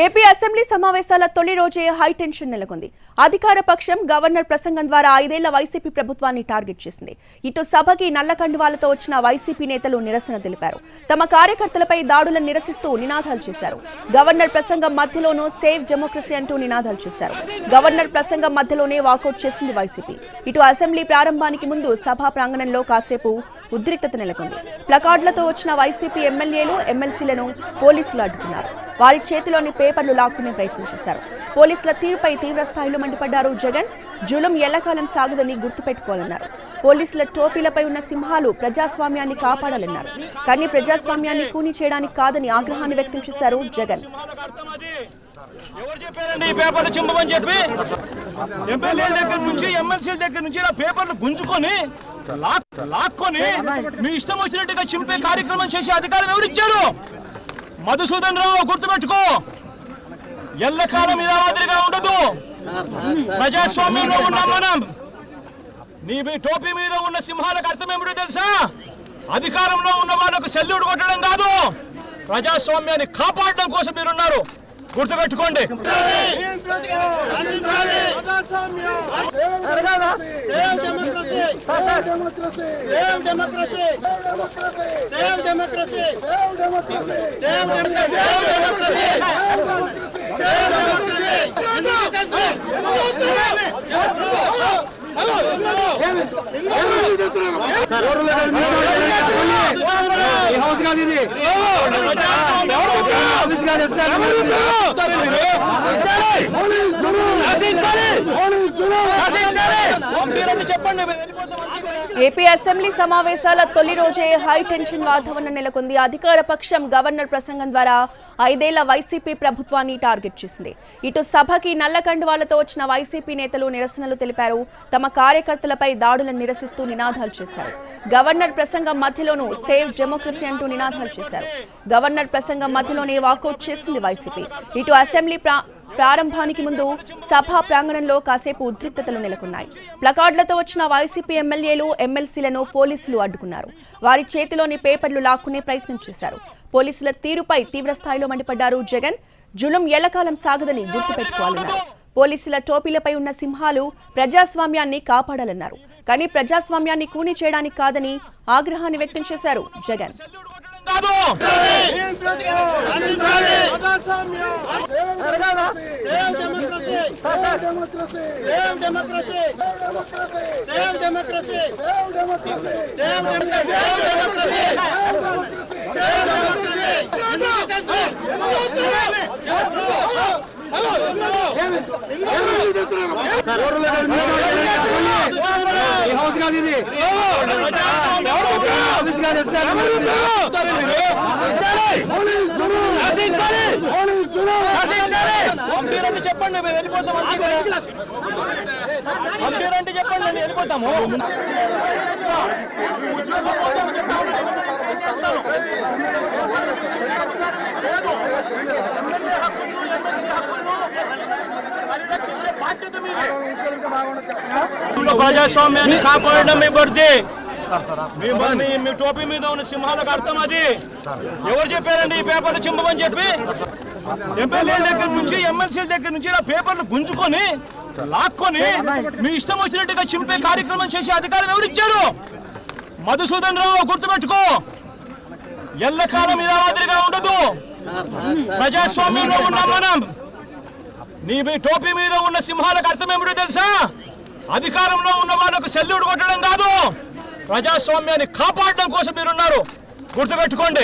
AP assembly సమావేశాల తొలి రోజే హై టెన్షన్ నెలకొంది. అధికార పక్షం గవర్నర్ ప్రసంగం ద్వారా 5 ఏళ్ల వైసీపీ ప్రభుత్వాన్ని టార్గెట్ చేసింది. ఇటు సభకి నల్ల కండువాలతో వచ్చిన వైసీపీ నేతలు నిరసన తెలిపారు. తమ కార్యకర్తలపై దాడులను నిరసిస్తూ నినాదాలు చేశారు. గవర్నర్ ప్రసంగం మధ్యలోనూ సేవ్ డెమోక్రసీ అంటూ నినాదాలు చేశారు. గవర్నర్ ప్రసంగం మధ్యలోనే వాకౌట్ చేసింది వైసీపీ. ఇటు అసెంబ్లీ ప్రారంభానికి ముందు సభా ప్రాంగణంలో కాసేపు ఉద్రిక్తత నెలకొంది. ప్లకార్డులతో వచ్చిన వైసీపీ ఎమ్మెల్యేలు, ఎమ్మెల్సీలను పోలీసులు అడ్డుకున్నారు. వారి చేతిలోని పేపర్లు లాక్కునే ప్రయత్నం చేశారు. పోలీసుల తీరుపై తీవ్ర స్థాయిలో మండిపడ్డారు జగన్. జులుం ఎల్లకాలం సాగుదని గుర్తుపెట్టుకోవాలన్నారు. పోలీసుల టోపీలపై ఉన్న సింహాలు ప్రజాస్వామ్యాన్ని కాపాడాలన్నారు. కానీ ప్రజాస్వామ్యాన్ని కూని చేయడానికి కాదని ఆగ్రహాన్ని వ్యక్తం చేశారు జగన్. ఎవరు చెప్పారండి ఈ పేపర్లు చింపమని చెప్పి? ఎమ్మెల్యేల దగ్గర నుంచి ఎమ్మెల్సీల దగ్గర నుంచి ఇలా పేపర్లు గుంజుకొని లాక్కొని మీ ఇష్టం వచ్చినట్టుగా చింపే కార్యక్రమం చేసే అధికారం ఎవరిచ్చారు? మధుసూదన్ రావు, గుర్తుపెట్టుకో. ఎల్లకాలం ఇలా మాదిరిగా ఉండదు. ప్రజాస్వామ్యంలో ఉన్నాం మనం. నీ టోపీ మీద ఉన్న సింహాలకు అర్థం ఏమిటో తెలుసా? అధికారంలో ఉన్న వాళ్ళకు సెల్యూట్ కొట్టడం కాదు, ప్రజాస్వామ్యాన్ని కాపాడడం కోసం మీరున్నారు. గుర్తుపెట్టుకోండి. ఏపీ అసెంబ్లీ సమావేశాల తొలి రోజే హై టెన్షన్ వాతావరణం నెలకొంది. అధికార పక్షం గవర్నర్ ప్రసంగం ద్వారా 5 ఏళ్ల వైసీపీ ప్రభుత్వాన్ని టార్గెట్ చేసింది. ఇటు సభకి నల్ల కండువాలతో వచ్చిన వైసీపీ నేతలు నిరసనలు తెలిపారు. తమ కార్యకర్తలపై దాడులను నిరసిస్తూ నినాదాలు చేశారు. గవర్నర్ ప్రసంగం మధ్యలోనూ సేవ్ డెమోక్రసీ అంటూ నినాదాలు చేశారు. గవర్నర్ ప్రసంగం మధ్యలోనే వాకౌట్ చేసింది వైసీపీ. ఇటు అసెంబ్లీ ప్రారంభానికి ముందు సభా ప్రాంగణంలో కాసేపు ఉద్రిక్తతలు నెలకొన్నాయి. ప్లకార్డులతో వచ్చిన వైసీపీ ఎమ్మెల్యేలు, ఎమ్మెల్సీలను పోలీసులు అడ్డుకున్నారు. వారి చేతిలోని పేపర్లు లాక్కునే ప్రయత్నం చేశారు. పోలీసుల తీరుపై తీవ్ర స్థాయిలో మండిపడ్డారు జగన్. జులుం ఎల్లకాలం సాగదని గుర్తుపెట్టుకోవాలన్నారు. పోలీసుల టోపీలపై ఉన్న సింహాలు ప్రజాస్వామ్యాన్ని కాపాడాలన్నారు. కానీ ప్రజాస్వామ్యాన్ని కూని చేయడానికి కాదని ఆగ్రహాన్ని వ్యక్తం చేశారు జగన్. చెప్పండి, వెళ్ళిపోతాము. చెప్పండి, వెళ్ళిపోతాము. ప్రజాస్వామ్యాన్ని కాపాడడం మీ బర్ది. మీ టోపీ మీద ఉన్న సింహాలకు అర్థం అది. ఎవరు చెప్పారండి ఈ పేపర్లు చింపమని చెప్పి? ఎమ్మెల్యేల దగ్గర నుంచి ఎమ్మెల్సీల దగ్గర నుంచి ఇలా పేపర్లు గుంజుకొని లాక్కొని మీ ఇష్టం వచ్చినట్టుగా చింపే కార్యక్రమం చేసే అధికారం ఎవరిచ్చారు? మధుసూదన్ రావు, గుర్తుపెట్టుకో. ఎల్లకాలం ఇలా మాదిరిగా ఉండదు. ప్రజాస్వామ్యంలో ఉన్నాం మనం. నీ టోపీ మీద ఉన్న సింహాలకు అర్థం ఏమిటో తెలుసా? అధికారంలో ఉన్న వాళ్ళకు సెల్యూట్ కొట్టడం కాదు, ప్రజాస్వామ్యాన్ని కాపాడడం కోసం మీరున్నారు. గుర్తుపెట్టుకోండి.